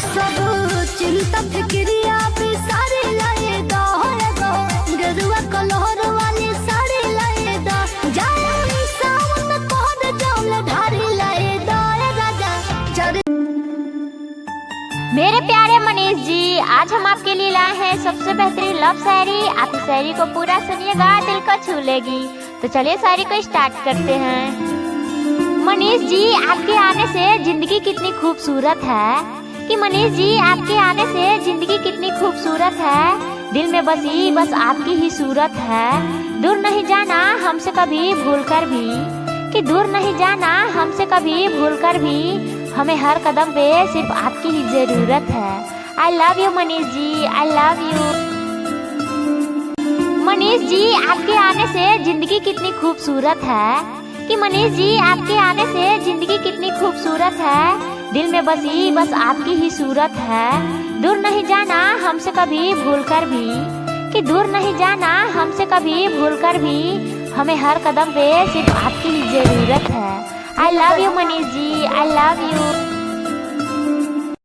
सब चिंता फिक्रिया भी सारी लाए दो गरुआ कलहर वाली साड़ी लाए दो जाए सावन कोहर जौल ढारी लाए दो राजा चर। मेरे प्यारे मनीष जी, आज हम आपके लिए लाए हैं सबसे बेहतरीन लव शायरी। आप इस शायरी को पूरा सुनिएगा, दिल को छू लेगी। तो चलिए शायरी को स्टार्ट करते हैं। मनीष जी, आपके आने से जिंदगी कितनी खूबसूरत है कि मनीष जी, आपके आने से जिंदगी कितनी खूबसूरत है। दिल में बसी बस आपकी ही सूरत है। दूर नहीं जाना हमसे कभी भूल कर भी, कि दूर नहीं जाना हमसे कभी भूल कर भी, हमें हर कदम पे सिर्फ आपकी ही जरूरत है। I love you Manish ji, I love you. Manish ji, आपके आने से जिंदगी कितनी खूबसूरत है कि मनीष जी, आपके आने से जिंदगी कितनी खूबसूरत है। दिल में बसी बस आपकी ही सूरत है। दूर नहीं जाना हमसे कभी भूल कर भी, कि दूर नहीं जाना हमसे कभी भूल कर भी, हमें हर कदम पे सिर्फ आपकी ही जरूरत है। I love you Manish ji, I love you.